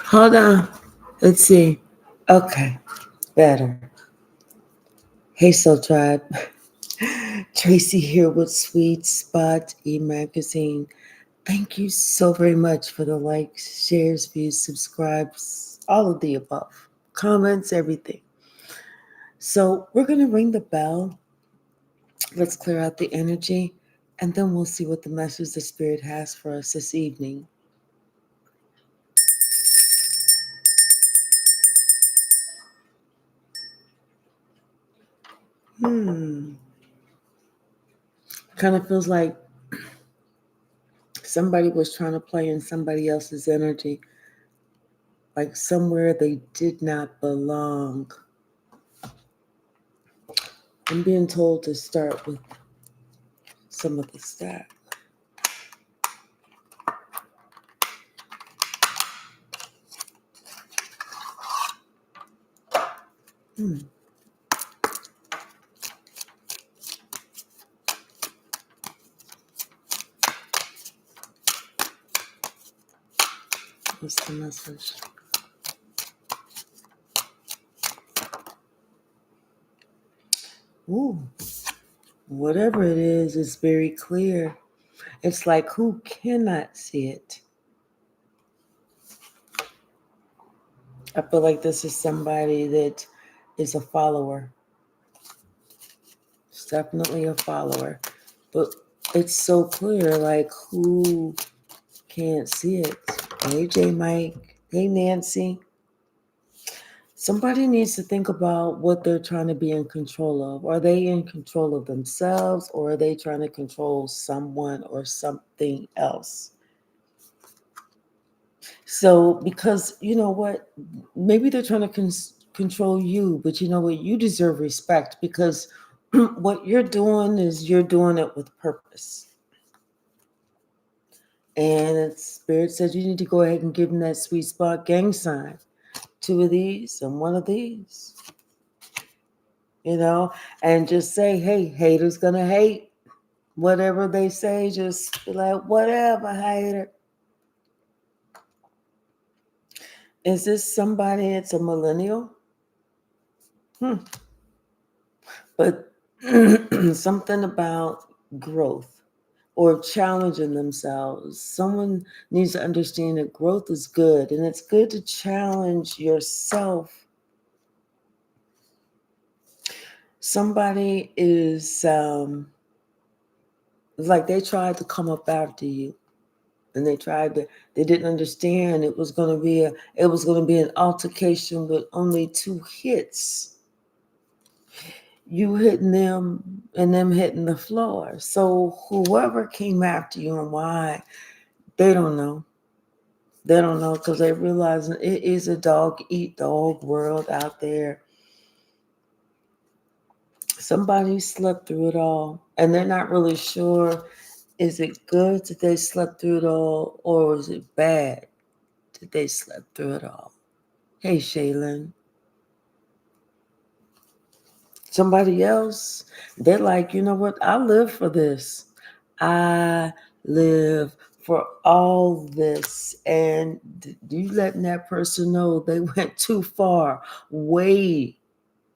Hold on. Let's see. Okay, better. Hey, Soul Tribe. Tracy here with Sweet Spot e-magazine. Thank you so very much for the likes, shares, views, subscribes, all of the above. Comments, everything. So we're going to ring the bell. Let's clear out the energy, and then we'll see what the message the Spirit has for us this evening. Hmm. Kind of feels like somebody was trying to play in somebody else's energy, like somewhere they did not belong. I'm being told to start with some of the stack. Hmm. What's the message? Ooh, whatever it is, it's very clear. It's like, who cannot see it? I feel like this is somebody that is a follower. It's definitely a follower. But it's so clear, like, who can't see it? Hey, J Mike. Hey, Nancy. Somebody needs to think about what they're trying to be in control of. Are they in control of themselves, or are they trying to control someone or something else? So, because you know what, maybe they're trying to control you, but you know what, you deserve respect because what you're doing is you're doing it with purpose. And Spirit says you need to go ahead and give them that sweet spot gang sign. Two of these and one of these, and just say, hey, haters gonna hate. Whatever they say, just be like, whatever, hater. Is this somebody that's a millennial? But something about growth or challenging themselves. Someone needs to understand that growth is good, and it's good to challenge yourself. Somebody is like they tried to come up after you, and they didn't understand it was going to be an altercation with only 2 hits. You hitting them and them hitting the floor. So whoever came after you and why, they don't know. They don't know because they realize it is a dog eat dog world out there. Somebody slept through it all, and they're not really sure, is it good that they slept through it all, or is it bad that they slept through it all? Hey, Shaylin. Somebody else, they're like, you know what? I live for this. I live for all this. And you letting that person know they went too far, way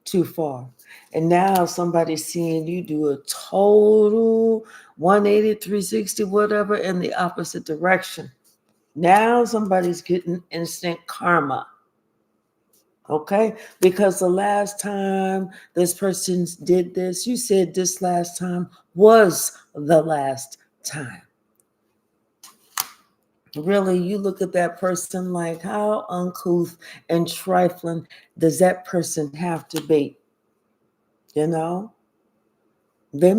too far. And now somebody's seeing you do a total 180, 360, whatever, in the opposite direction. Now somebody's getting instant karma. Okay? Because the last time this person did this, you said this last time was the last time. Really, you look at that person like, how uncouth and trifling does that person have to be? You know? They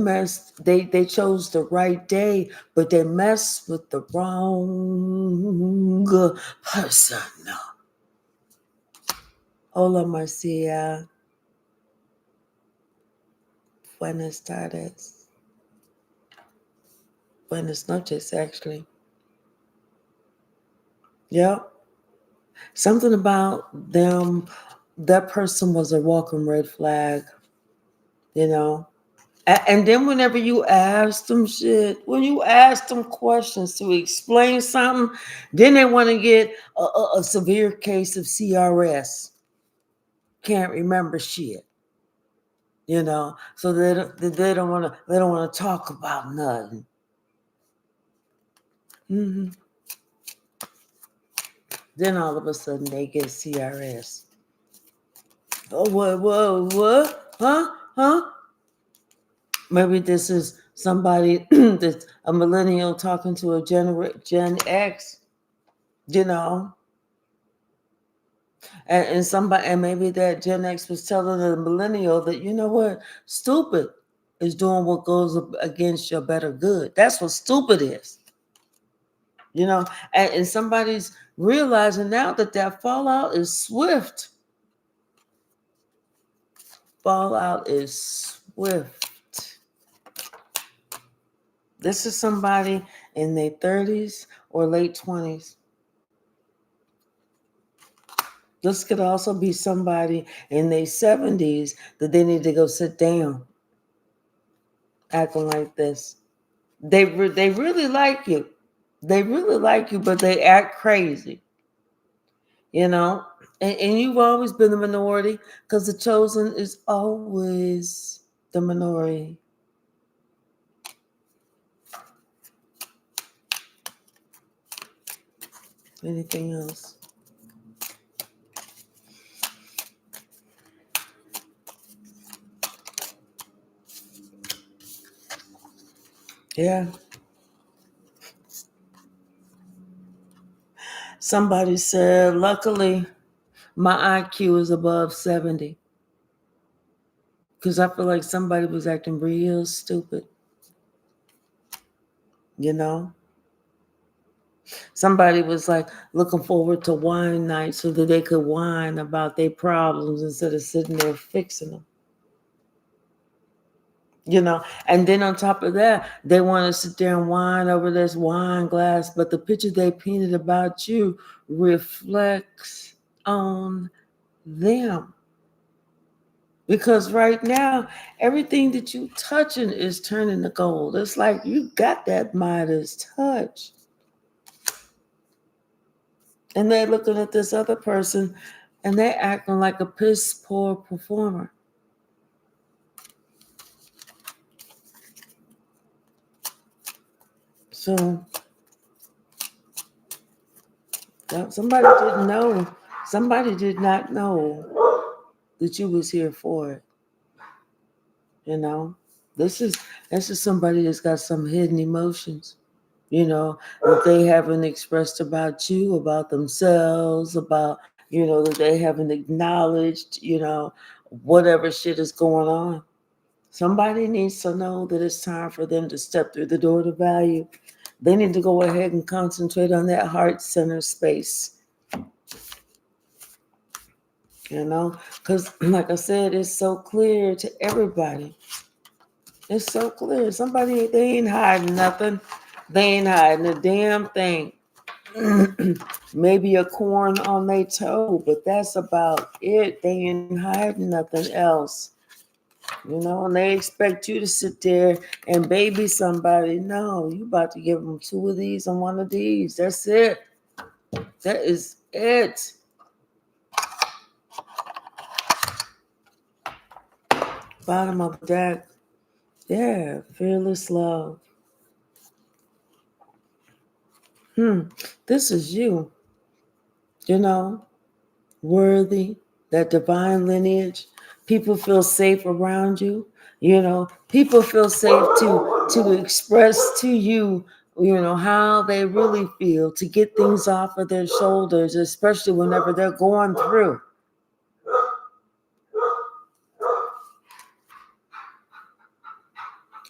chose the right day, but they messed with the wrong person. Hola, Marcia. Buenas tardes. Buenas noches, actually. Yep. Something about them, that person was a walking red flag, you know. And then whenever you ask them shit, when you ask them questions to explain something, then they want to get a severe case of CRS. Can't remember shit, So they don't want to talk about nothing. hmm Then all of a sudden they get CRS. Oh, what? Huh? Maybe this is somebody that's a millennial talking to a Gen X, you know, and maybe that Gen X was telling the millennial that stupid is doing what goes against your better good. That's what stupid is, and somebody's realizing now that fallout is swift. Fallout is swift. This is somebody in their 30s or late 20s. This could also be somebody in their 70s that they need to go sit down acting like this. They really like you. They really like you, but they act crazy, And you've always been the minority because the chosen is always the minority. Anything else? Yeah. Somebody said, luckily, my IQ is above 70. Because I feel like somebody was acting real stupid. Somebody was like looking forward to wine night so that they could whine about their problems instead of sitting there fixing them. And then on top of that, they want to sit there and whine over this wine glass, but the picture they painted about you reflects on them. Because right now, everything that you touching is turning to gold. It's like you got that Midas touch. And they're looking at this other person and they're acting like a piss poor performer. So somebody didn't know. Somebody did not know that you was here for it. This is somebody that's got some hidden emotions. That they haven't expressed about you, about themselves, about that they haven't acknowledged. Whatever shit is going on. Somebody needs to know that it's time for them to step through the door to value. They need to go ahead and concentrate on that heart center space. Because like I said, it's so clear to everybody. It's so clear. They ain't hiding nothing. They ain't hiding a damn thing. Maybe a corn on their toe, but that's about it. They ain't hiding nothing else. And they expect you to sit there and baby somebody. No, you about to give them 2 of these and 1 of these. That's it. That is it. Bottom of the deck. Yeah, fearless love. This is you. Worthy, that divine lineage. People feel safe around you. People feel safe to express to you, how they really feel, to get things off of their shoulders, especially whenever they're going through.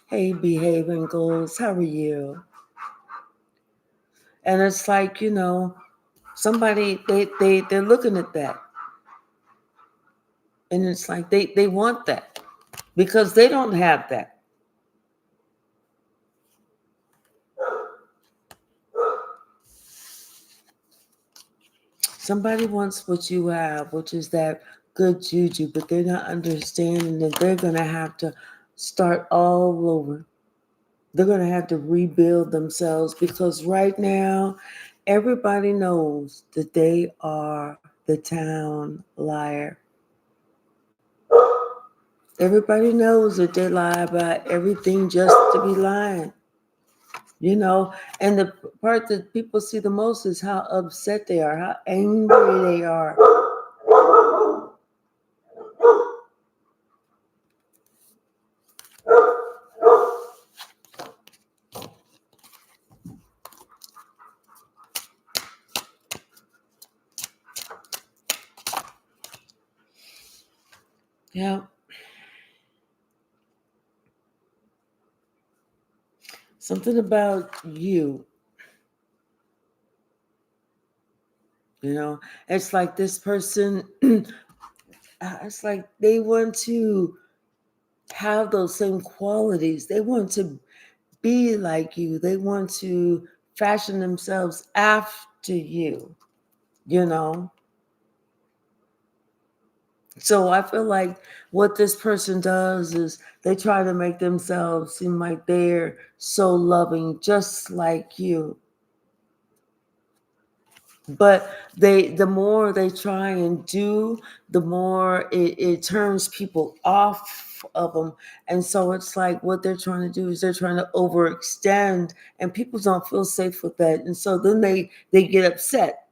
Hey, behaving goals, how are you? And it's like, somebody, they're looking at that. And it's like they want that because they don't have that. Somebody wants what you have, which is that good juju, but they're not understanding that they're going to have to start all over. They're going to have to rebuild themselves because right now, everybody knows that they are the town liar. Everybody knows that they lie about everything just to be lying, you know. And the part that people see the most is how upset they are, how angry they are. Yeah, something about you, you know. It's like this person, it's like they want to have those same qualities. They want to be like you. They want to fashion themselves after you, you know. So I feel like what this person does is they try to make themselves seem like they're so loving, just like you. But the more they try and do, the more it turns people off of them. And so it's like what they're trying to do is they're trying to overextend, and people don't feel safe with that. And so then they get upset.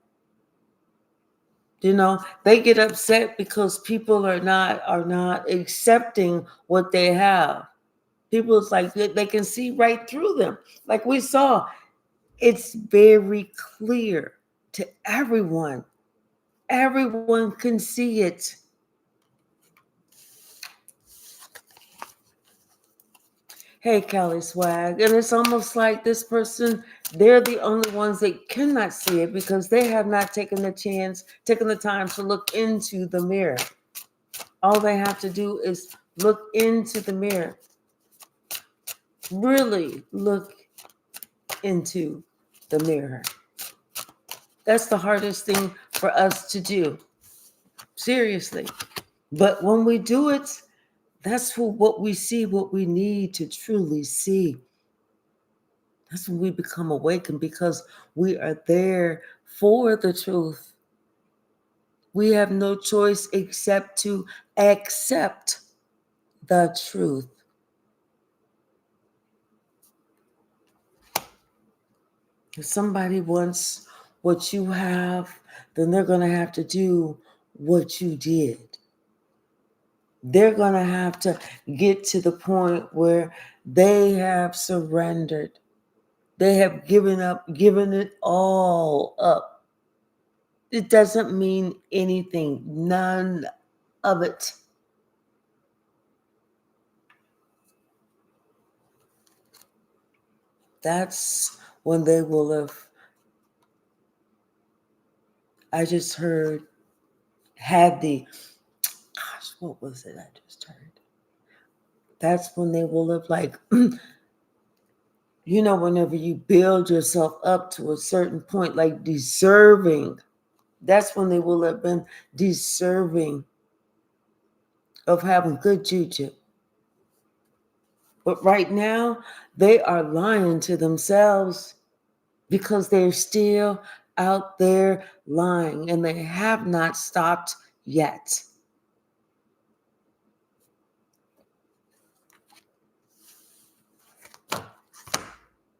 You know, they get upset because people are not accepting what they have. People, it's like they can see right through them. Like we saw, it's very clear to everyone. Everyone can see it. Hey, Kelly Swag. And it's almost like this person, they're the only ones that cannot see it because they have not taken the chance, taken the time to look into the mirror. All they have to do is look into the mirror. Really look into the mirror. That's the hardest thing for us to do. Seriously. But when we do it, that's what we see, what we need to truly see. That's when we become awakened because we are there for the truth. We have no choice except to accept the truth. If somebody wants what you have, then they're going to have to do what you did. They're going to have to get to the point where they have surrendered. They have given up, given it all up. It doesn't mean anything, none of it. That's when they will have, I just heard, had the, gosh, what was it I just heard? That's when they will have, like, whenever you build yourself up to a certain point, like deserving, that's when they will have been deserving of having good juju. But right now, they are lying to themselves because they're still out there lying and they have not stopped yet.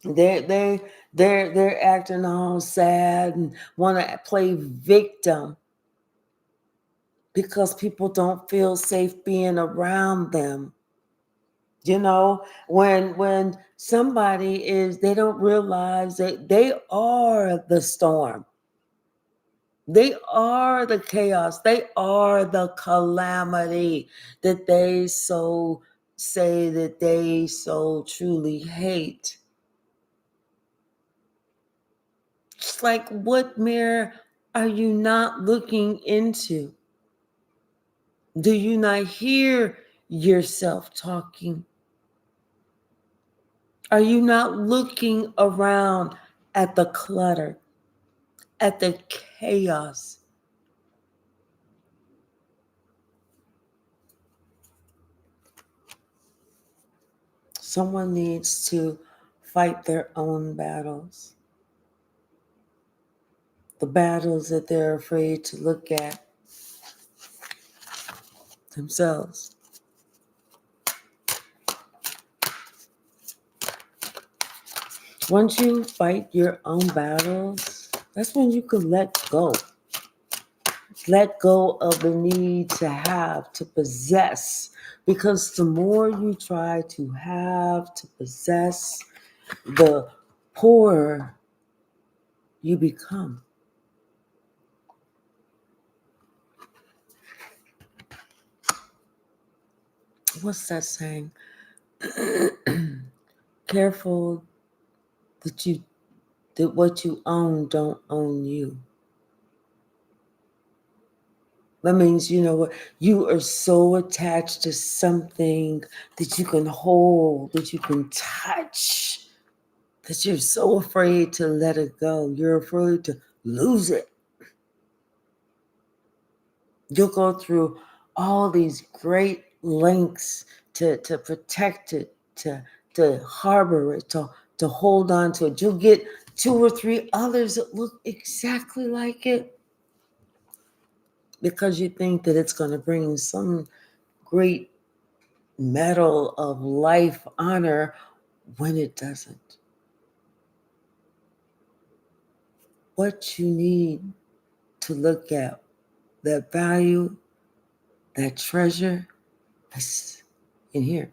They're acting all sad and want to play victim because people don't feel safe being around them. When somebody is, they don't realize that they are the storm. They are the chaos. They are the calamity that they so say that they so truly hate. It's like, what mirror are you not looking into? Do you not hear yourself talking? Are you not looking around at the clutter, at the chaos? Someone needs to fight their own battles, the battles that they're afraid to look at themselves. Once you fight your own battles, that's when you can let go. Let go of the need to have, to possess. Because the more you try to have, to possess, the poorer you become. What's that saying? Careful that what you own don't own you. That means, you know what, you are so attached to something that you can hold, that you can touch, that you're so afraid to let it go. You're afraid to lose it. You'll go through all these great lengths to protect it, to harbor it, to hold on to it. You'll get 2 or 3 others that look exactly like it because you think that it's going to bring some great medal of life honor when it doesn't. What you need to look at, that value, that treasure, is in here.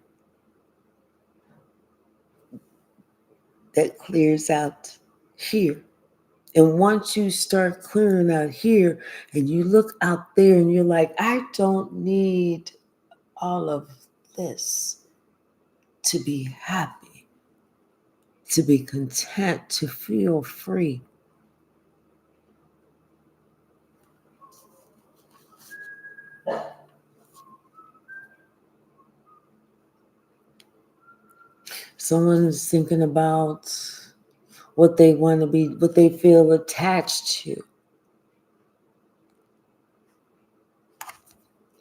That clears out here. And once you start clearing out here and you look out there and you're like, I don't need all of this to be happy, to be content, to feel free. Someone's thinking about what they want to be, what they feel attached to.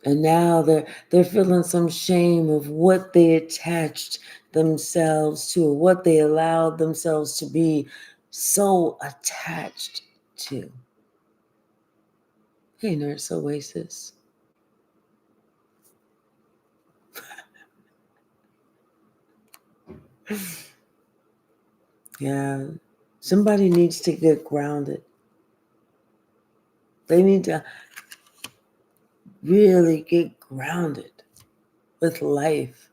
And now they're feeling some shame of what they attached themselves to, or what they allowed themselves to be so attached to. Hey, Nurse Oasis. Yeah, somebody needs to get grounded. They need to really get grounded with life.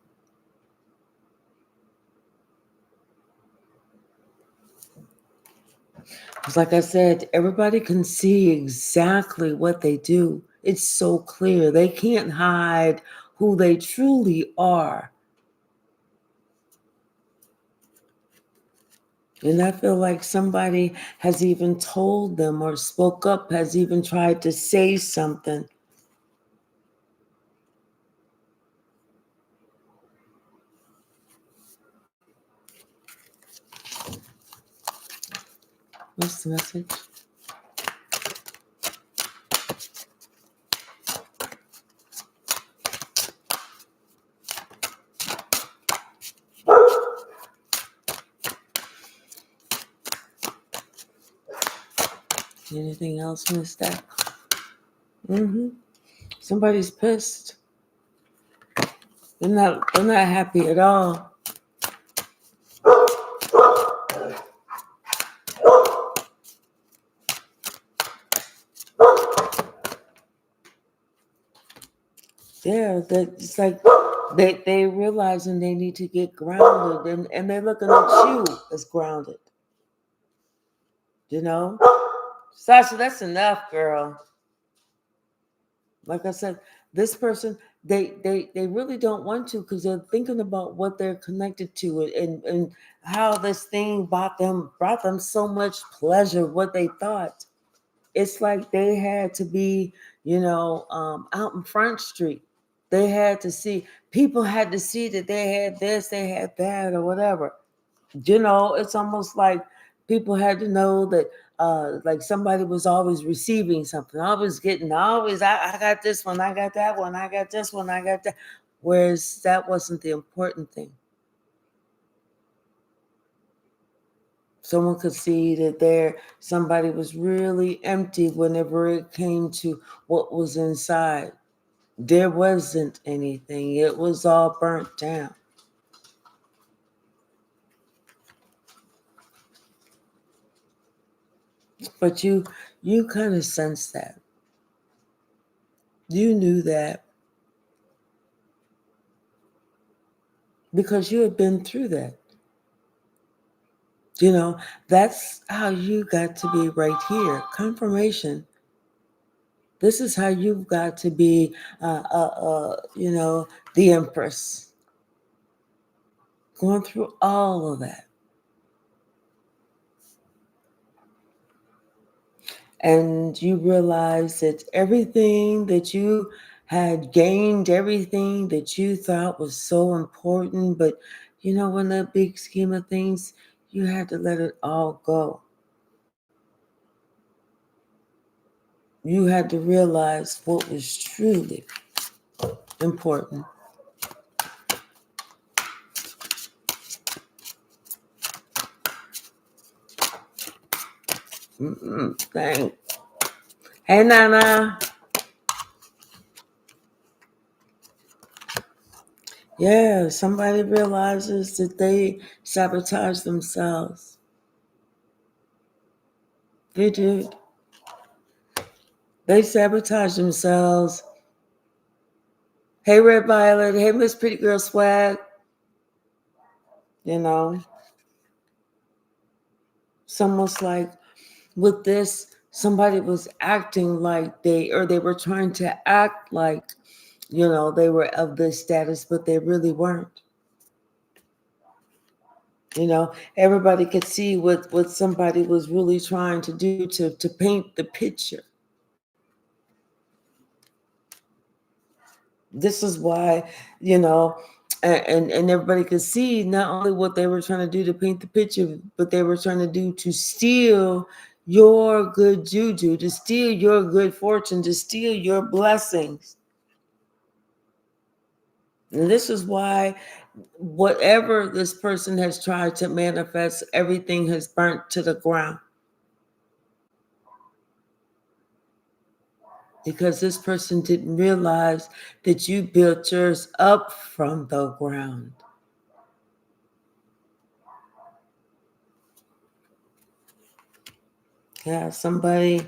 Because like I said, everybody can see exactly what they do. It's so clear. They can't hide who they truly are. And I feel like somebody has even told them or spoke up, has even tried to say something. What's the message? Anything else, Miss Stack? Somebody's pissed. They're not happy at all. Yeah, it's like they realizing they need to get grounded, and they're looking at you as grounded. You know? Sasha, that's enough, girl. Like I said, this person, they really don't want to because they're thinking about what they're connected to and how this thing brought them so much pleasure, what they thought. It's like they had to be, out in Front Street. They had to see, people had to see that they had this, they had that, or whatever. It's almost like people had to know that like somebody was always receiving something, always getting, I got this one, I got that one, I got this one, I got that. Whereas that wasn't the important thing. Someone could see that somebody was really empty whenever it came to what was inside. There wasn't anything. It was all burnt down. But you kind of sensed that. You knew that because you had been through that. You know, that's how you got to be right here. Confirmation. This is how you've got to be, the Empress. Going through all of that. And you realize that everything that you had gained, everything that you thought was so important, but in the big scheme of things, you had to let it all go. You had to realize what was truly important. Thanks. Hey, Nana. Yeah, somebody realizes that they sabotage themselves. They did. They sabotage themselves. Hey, Red Violet. Hey, Miss Pretty Girl Swag. You know, it's almost like with this, somebody was acting like they were trying to act like, they were of this status, but they really weren't. Everybody could see what somebody was really trying to do to paint the picture. This is why, and everybody could see not only what they were trying to do to paint the picture, but they were trying to do to steal your good juju, to steal your good fortune, to steal your blessings. And this is why whatever this person has tried to manifest, everything has burnt to the ground. Because this person didn't realize that you built yours up from the ground. Yeah, somebody,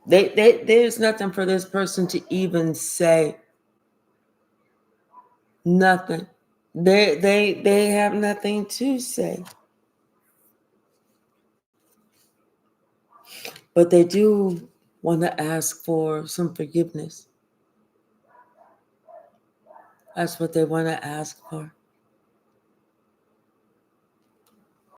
there's nothing for this person to even say. Nothing. They have nothing to say. But they do want to ask for some forgiveness. That's what they want to ask for.